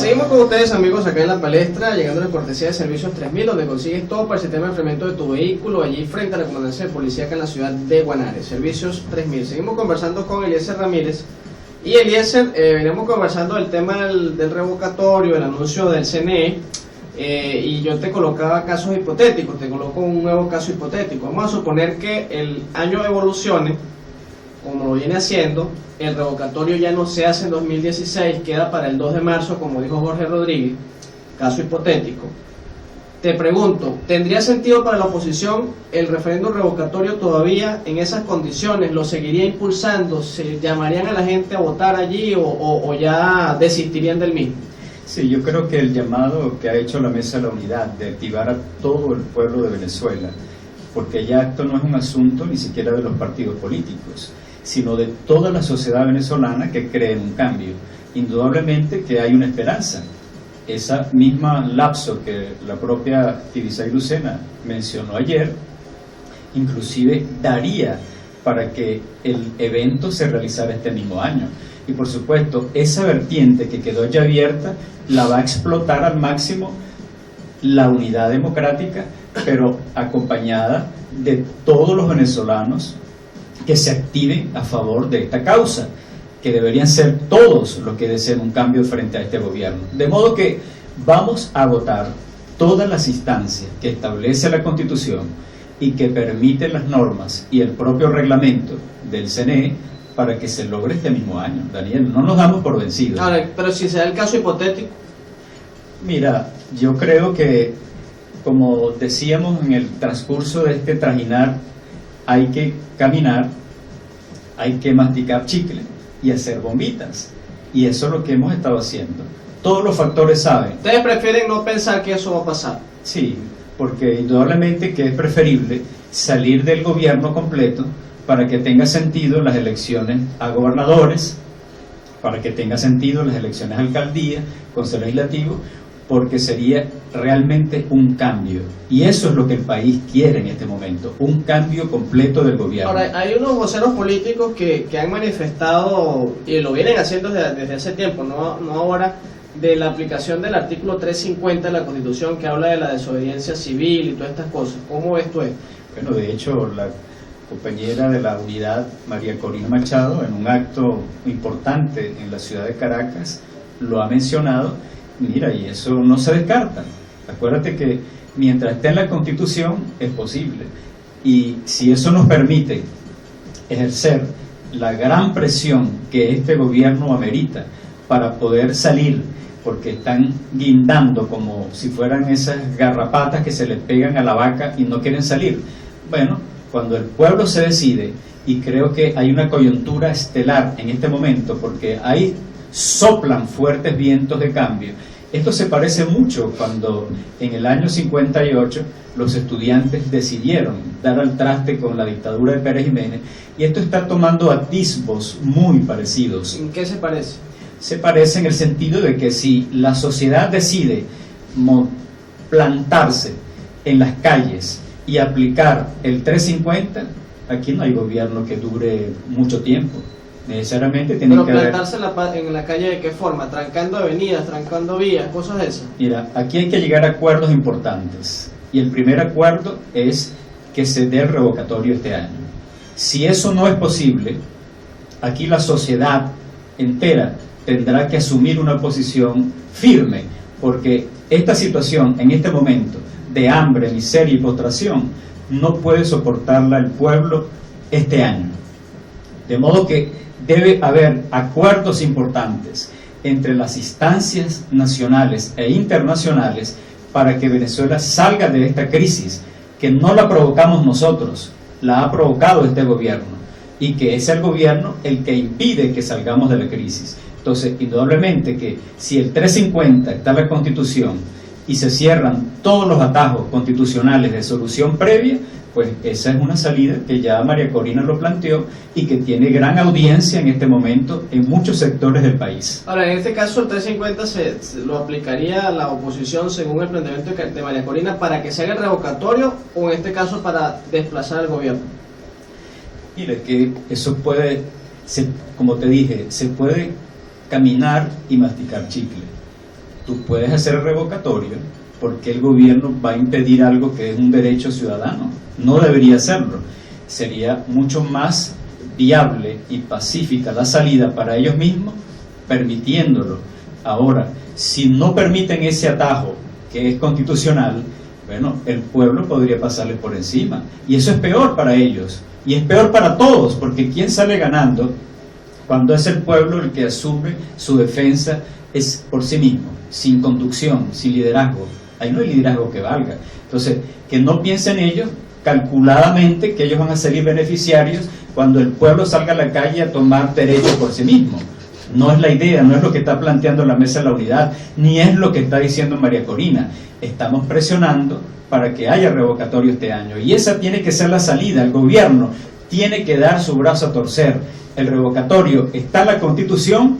Seguimos con ustedes, amigos, acá en La Palestra, llegando a la cortesía de Servicios 3000, donde consigues todo para el sistema de enfriamiento de tu vehículo, allí frente a la comandancia de policía acá en la ciudad de Guanare. Servicios 3000. Seguimos conversando con Eliezer Ramírez. Y Eliezer, veníamos conversando del tema del revocatorio, el anuncio del CNE, y yo te colocaba casos hipotéticos, te coloco un nuevo caso hipotético. Vamos a suponer que el año evolucione, como lo viene haciendo, el revocatorio ya no se hace en 2016, queda para el 2 de marzo, como dijo Jorge Rodríguez, caso hipotético. Te pregunto, ¿tendría sentido para la oposición el referéndum revocatorio todavía en esas condiciones? ¿Lo seguiría impulsando? ¿Se llamarían a la gente a votar allí o ya desistirían del mismo? Sí, yo creo que el llamado que ha hecho la Mesa de la Unidad de activar a todo el pueblo de Venezuela, porque ya esto no es un asunto ni siquiera de los partidos políticos, sino de toda la sociedad venezolana que cree en un cambio. Indudablemente que hay una esperanza. Esa misma lapso que la propia Tibisay Lucena mencionó ayer, inclusive daría para que el evento se realizara este mismo año. Y por supuesto, esa vertiente que quedó ya abierta la va a explotar al máximo la unidad democrática, pero acompañada de todos los venezolanos que se activen a favor de esta causa, que deberían ser todos los que deseen un cambio frente a este gobierno. De modo que vamos a agotar todas las instancias que establece la Constitución y que permiten las normas y el propio reglamento del CNE para que se logre este mismo año. Daniel, no nos damos por vencidos. Ahora, pero si se da el caso hipotético. Mira, yo creo que, como decíamos en el transcurso de este trajinar, hay que caminar, hay que masticar chicle y hacer bombitas. Y eso es lo que hemos estado haciendo. Todos los factores saben. ¿Ustedes prefieren no pensar que eso va a pasar? Sí, porque indudablemente que es preferible salir del gobierno completo para que tenga sentido las elecciones a gobernadores, para que tenga sentido las elecciones a alcaldía, consejo legislativo, porque sería realmente un cambio. Y eso es lo que el país quiere en este momento, un cambio completo del gobierno. Ahora, hay unos voceros políticos que han manifestado, y lo vienen haciendo desde hace tiempo, no ahora, de la aplicación del artículo 350 de la Constitución, que habla de la desobediencia civil y todas estas cosas. ¿Cómo ves tú esto? Bueno, de hecho, la compañera de la unidad, María Corina Machado, en un acto importante en la ciudad de Caracas, lo ha mencionado. Mira, y eso no se descarta. Acuérdate que mientras esté en la Constitución es posible. Y si eso nos permite ejercer la gran presión que este gobierno amerita para poder salir, porque están guindando como si fueran esas garrapatas que se le pegan a la vaca y no quieren salir. Bueno, cuando el pueblo se decide, y creo que hay una coyuntura estelar en este momento, porque ahí soplan fuertes vientos de cambio. Esto se parece mucho cuando en el año 58 los estudiantes decidieron dar al traste con la dictadura de Pérez Jiménez, y esto está tomando atisbos muy parecidos. ¿En qué se parece? Se parece en el sentido de que si la sociedad decide plantarse en las calles y aplicar el 350, aquí no hay gobierno que dure mucho tiempo. Necesariamente tiene que haber... ¿Pero plantarse en la calle de qué forma? ¿Trancando avenidas, trancando vías, cosas de esas? Mira, aquí hay que llegar a acuerdos importantes. Y el primer acuerdo es que se dé el revocatorio este año. Si eso no es posible, aquí la sociedad entera tendrá que asumir una posición firme, porque esta situación en este momento de hambre, miseria y postración no puede soportarla el pueblo este año. De modo que debe haber acuerdos importantes entre las instancias nacionales e internacionales para que Venezuela salga de esta crisis, que no la provocamos nosotros, la ha provocado este gobierno, y que es el gobierno el que impide que salgamos de la crisis. Entonces, indudablemente que si el 350 está en la Constitución y se cierran todos los atajos constitucionales de solución previa, pues esa es una salida que ya María Corina lo planteó y que tiene gran audiencia en este momento en muchos sectores del país. Ahora, en este caso el 350 se lo aplicaría a la oposición según el planteamiento de María Corina para que se haga el revocatorio, o en este caso para desplazar al gobierno. Mire, que eso puede, como te dije, se puede caminar y masticar chicle. tú puedes hacer el revocatorio porque el gobierno va a impedir algo que es un derecho ciudadano. No debería hacerlo. Sería mucho más viable y pacífica la salida para ellos mismos permitiéndolo. Ahora, si no permiten ese atajo que es constitucional, bueno, el pueblo podría pasarles por encima, y eso es peor para ellos, y es peor para todos, porque ¿quién sale ganando cuando es el pueblo el que asume su defensa es por sí mismo, sin conducción, sin liderazgo? Ahí no hay liderazgo que valga. Entonces, que no piensen ellos calculadamente que ellos van a salir beneficiarios cuando el pueblo salga a la calle a tomar derechos por sí mismo. No es la idea, no es lo que está planteando la Mesa de la Unidad, ni es lo que está diciendo María Corina. Estamos presionando para que haya revocatorio este año, y esa tiene que ser la salida. El gobierno tiene que dar su brazo a torcer. El revocatorio está en la Constitución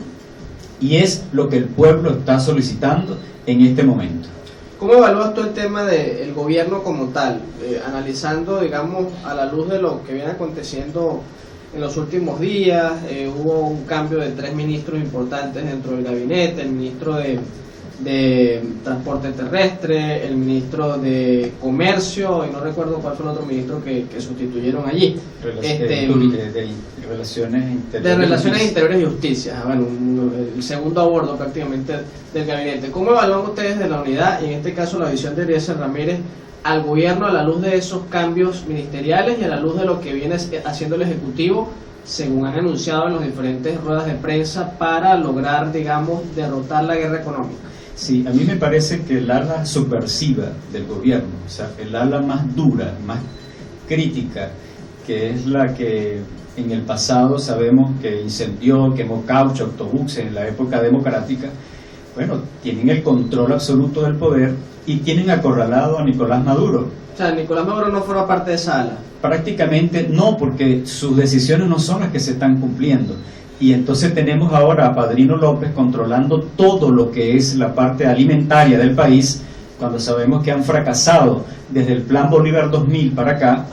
y es lo que el pueblo está solicitando en este momento. ¿Cómo evalúas tú el tema del gobierno como tal? Analizando, digamos, a la luz de lo que viene aconteciendo en los últimos días, hubo un cambio de 3 ministros importantes dentro del gabinete: el ministro de Transporte Terrestre, el ministro de Comercio, y no recuerdo cuál fue el otro ministro que sustituyeron allí. Relaciones Interiores y Justicia, bueno, el segundo a bordo prácticamente del gabinete. ¿Cómo evalúan ustedes de la unidad, y en este caso la visión de Eliezer Ramírez, al gobierno a la luz de esos cambios ministeriales y a la luz de lo que viene haciendo el Ejecutivo, según han anunciado en las diferentes ruedas de prensa, para lograr, digamos, derrotar la guerra económica? Sí, a mí me parece que el ala subversiva del gobierno, o sea, el ala más dura, más crítica, que es la que en el pasado sabemos que incendió, quemó caucho, autobuses en la época democrática, bueno, tienen el control absoluto del poder y tienen acorralado a Nicolás Maduro. O sea, Nicolás Maduro no forma parte de esa ala. Prácticamente no, porque sus decisiones no son las que se están cumpliendo. Y entonces tenemos ahora a Padrino López controlando todo lo que es la parte alimentaria del país, cuando sabemos que han fracasado desde el Plan Bolívar 2000 para acá.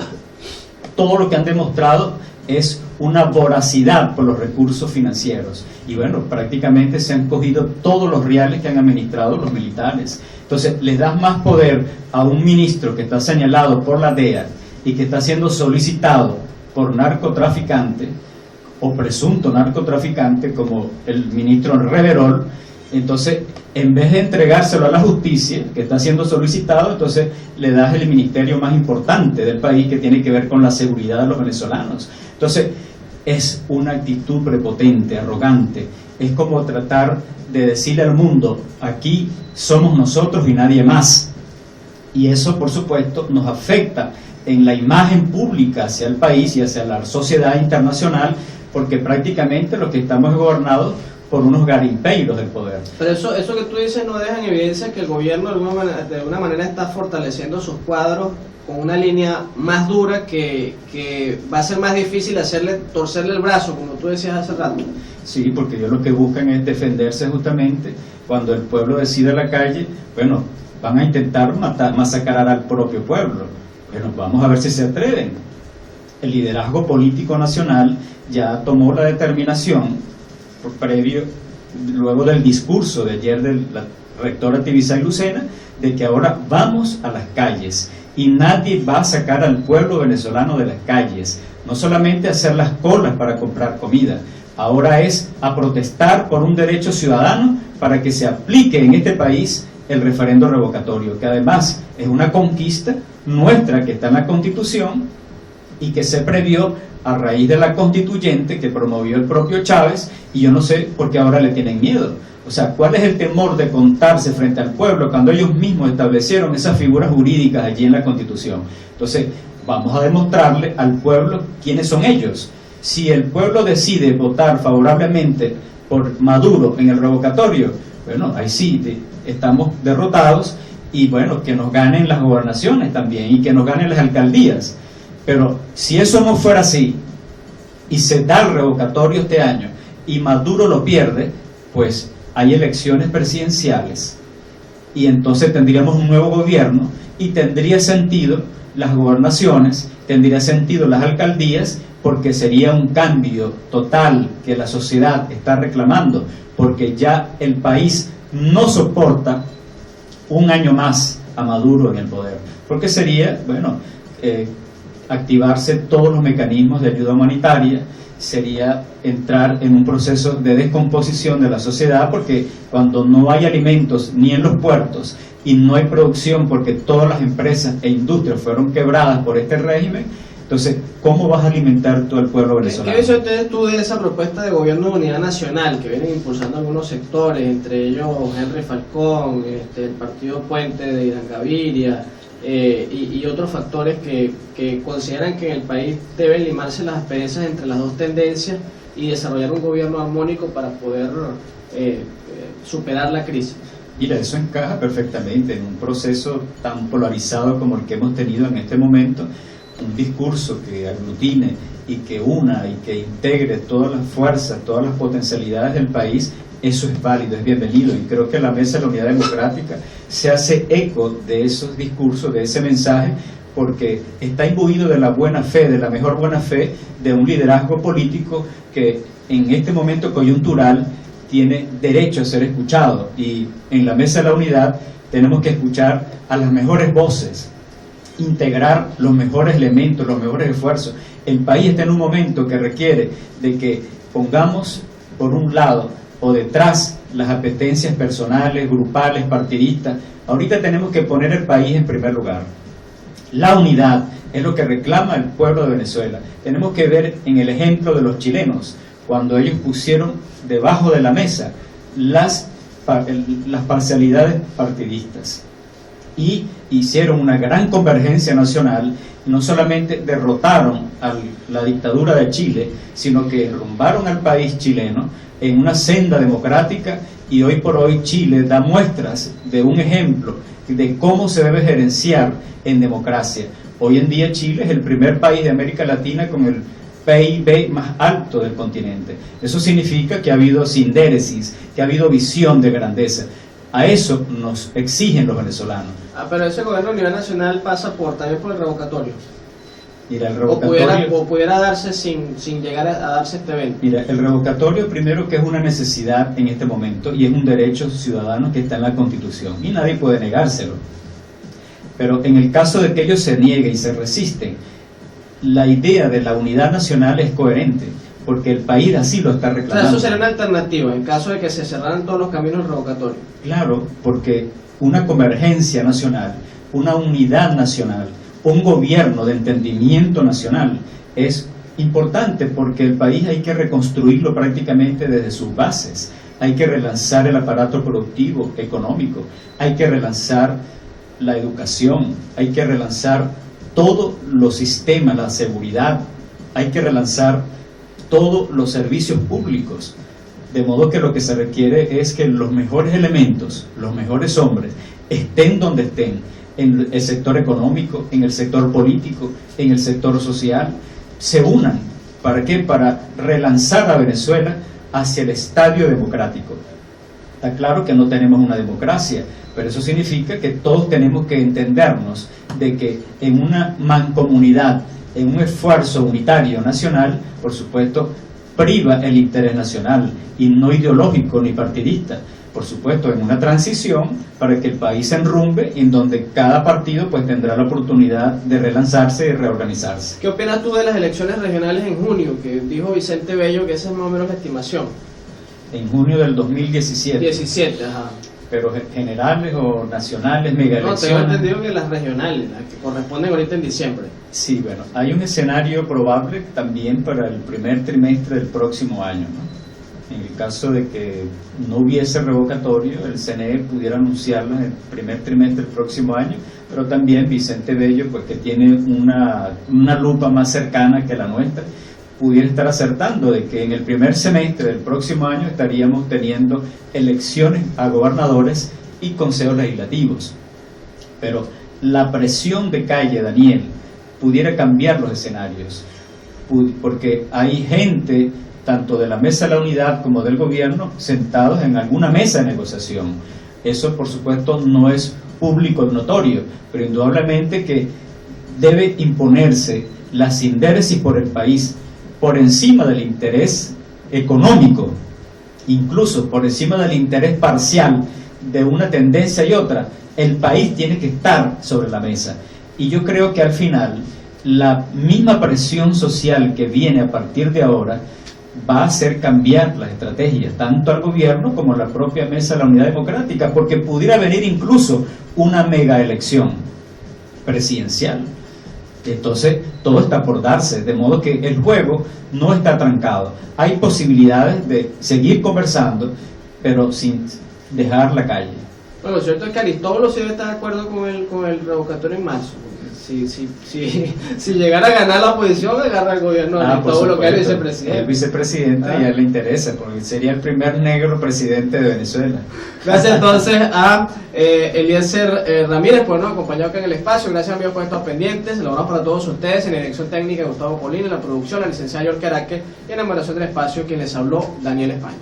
Todo lo que han demostrado es una voracidad por los recursos financieros. Y bueno, prácticamente se han cogido todos los reales que han administrado los militares. Entonces, les das más poder a un ministro que está señalado por la DEA y que está siendo solicitado por narcotraficante o presunto narcotraficante, como el ministro Reverol. Entonces, en vez de entregárselo a la justicia, que está siendo solicitado, entonces le das el ministerio más importante del país, que tiene que ver con la seguridad de los venezolanos. Entonces, es una actitud prepotente, arrogante. Es como tratar de decirle al mundo: aquí somos nosotros y nadie más. Y eso, por supuesto, nos afecta en la imagen pública hacia el país y hacia la sociedad internacional, porque prácticamente lo que estamos es gobernados por unos garimpeiros del poder. Pero eso que tú dices no deja en evidencia que el gobierno de alguna manera está fortaleciendo sus cuadros con una línea más dura que va a ser más difícil torcerle el brazo, como tú decías hace rato. Sí, porque ellos lo que buscan es defenderse justamente cuando el pueblo decide a la calle. Bueno, van a intentar masacrar al propio pueblo. Bueno, vamos a ver si se atreven. El liderazgo político nacional ya tomó la determinación, luego del discurso de ayer de la rectora Tibisay Lucena, de que ahora vamos a las calles y nadie va a sacar al pueblo venezolano de las calles, no solamente a hacer las colas para comprar comida, ahora es a protestar por un derecho ciudadano para que se aplique en este país el referendo revocatorio, que además es una conquista nuestra que está en la Constitución y que se previó a raíz de la constituyente que promovió el propio Chávez, y yo no sé por qué ahora le tienen miedo. O sea, ¿cuál es el temor de contarse frente al pueblo cuando ellos mismos establecieron esas figuras jurídicas allí en la Constitución? Entonces, vamos a demostrarle al pueblo quiénes son ellos. Si el pueblo decide votar favorablemente por Maduro en el revocatorio, bueno, ahí sí estamos derrotados, y bueno, que nos ganen las gobernaciones también y que nos ganen las alcaldías. Pero si eso no fuera así y se da el revocatorio este año y Maduro lo pierde, pues hay elecciones presidenciales y entonces tendríamos un nuevo gobierno y tendría sentido las gobernaciones, tendría sentido las alcaldías, porque sería un cambio total que la sociedad está reclamando, porque ya el país no soporta un año más a Maduro en el poder, porque sería, bueno, activarse todos los mecanismos de ayuda humanitaria, sería entrar en un proceso de descomposición de la sociedad, porque cuando no hay alimentos ni en los puertos y no hay producción porque todas las empresas e industrias fueron quebradas por este régimen, entonces, ¿cómo vas a alimentar tú al pueblo venezolano? ¿Qué dice usted tú de esa propuesta de gobierno de unidad nacional que vienen impulsando algunos sectores, entre ellos Henry Falcón, el partido Puente de Irán Gaviria, y otros factores que consideran que en el país deben limarse las asperezas entre las dos tendencias y desarrollar un gobierno armónico para poder superar la crisis? Mira, eso encaja perfectamente en un proceso tan polarizado como el que hemos tenido en este momento. Un discurso que aglutine y que una y que integre todas las fuerzas, todas las potencialidades del país, eso es válido, es bienvenido, y creo que la Mesa de la Unidad Democrática se hace eco de esos discursos, de ese mensaje, porque está imbuido de la buena fe, de la mejor buena fe de un liderazgo político que en este momento coyuntural tiene derecho a ser escuchado, y en la Mesa de la Unidad tenemos que escuchar a las mejores voces, integrar los mejores elementos, los mejores esfuerzos. El país está en un momento que requiere de que pongamos por un lado o detrás las apetencias personales, grupales, partidistas. Ahorita tenemos que poner el país en primer lugar. La unidad es lo que reclama el pueblo de Venezuela. Tenemos que ver en el ejemplo de los chilenos, cuando ellos pusieron debajo de la mesa las parcialidades partidistas y hicieron una gran convergencia nacional. No solamente derrotaron a la dictadura de Chile, sino que rumbaron al país chileno en una senda democrática, y hoy por hoy Chile da muestras de un ejemplo de cómo se debe gerenciar en democracia. Hoy en día Chile es el primer país de América Latina con el PIB más alto del continente. Eso significa que ha habido sindéresis, que ha habido visión de grandeza. A eso nos exigen los venezolanos. Pero ese gobierno a nivel nacional pasa también por el revocatorio. Mira, el revocatorio, o pudiera darse sin llegar a darse este evento. Mira, el revocatorio, primero, que es una necesidad en este momento y es un derecho ciudadano que está en la Constitución y nadie puede negárselo. Pero en el caso de que ellos se nieguen y se resisten, la idea de la unidad nacional es coherente, porque el país así lo está reclamando. O sea, eso sería una alternativa en caso de que se cerraran todos los caminos revocatorios. Claro, porque una convergencia nacional, una unidad nacional, un gobierno de entendimiento nacional es importante, porque el país hay que reconstruirlo prácticamente desde sus bases. Hay que relanzar el aparato productivo, económico, hay que relanzar la educación, hay que relanzar todos los sistemas, la seguridad, hay que relanzar todos los servicios públicos, de modo que lo que se requiere es que los mejores elementos, los mejores hombres, estén donde estén, en el sector económico, en el sector político, en el sector social, se unan. ¿Para qué? Para relanzar a Venezuela hacia el estadio democrático. Está claro que no tenemos una democracia, pero eso significa que todos tenemos que entendernos de que en una mancomunidad, en un esfuerzo unitario nacional, por supuesto, priva el interés nacional y no ideológico ni partidista. Por supuesto, en una transición para que el país se enrumbe y en donde cada partido pues tendrá la oportunidad de relanzarse y reorganizarse. ¿Qué opinas tú de las elecciones regionales en junio? Que dijo Vicente Bello que esa es más o menos la estimación. En junio del 2017. 17, ajá. Pero generales o nacionales, mega elecciones. No, tengo entendido que las regionales, las que corresponden ahorita en diciembre. Sí, bueno, hay un escenario probable también para el primer trimestre del próximo año, ¿no? En el caso de que no hubiese revocatorio, el CNE pudiera anunciarlo en el primer trimestre del próximo año, pero también Vicente Bello, pues que tiene una lupa más cercana que la nuestra, pudiera estar acertando de que en el primer semestre del próximo año estaríamos teniendo elecciones a gobernadores y consejos legislativos. Pero la presión de calle, Daniel, pudiera cambiar los escenarios, porque hay gente tanto de la Mesa de la Unidad como del gobierno sentados en alguna mesa de negociación. Eso, por supuesto, no es público notorio, pero indudablemente que debe imponerse la sindéresis por el país, por encima del interés económico, incluso por encima del interés parcial de una tendencia y otra, el país tiene que estar sobre la mesa. Y yo creo que al final la misma presión social que viene a partir de ahora va a hacer cambiar las estrategias, tanto al gobierno como a la propia Mesa de la Unidad Democrática, porque pudiera venir incluso una mega elección presidencial. Entonces todo está por darse, de modo que el juego no está trancado. Hay posibilidades de seguir conversando, pero sin dejar la calle. Bueno, lo cierto es que Aristóbulo sí debe estar de acuerdo con el revocatorio en marzo. Si llegara a ganar la oposición, agarra el gobierno de Aristóbulo, que es el vicepresidente. El vicepresidente, y a él le interesa, porque sería el primer negro presidente de Venezuela. Gracias entonces a Eliezer Ramírez por habernos acompañado acá en el espacio. Gracias, amigos, por estar pendientes. Lo vamos para todos ustedes en la dirección técnica Gustavo Polino, en la producción la licenciada York Araque y en la moderación del espacio quien les habló, Daniel España.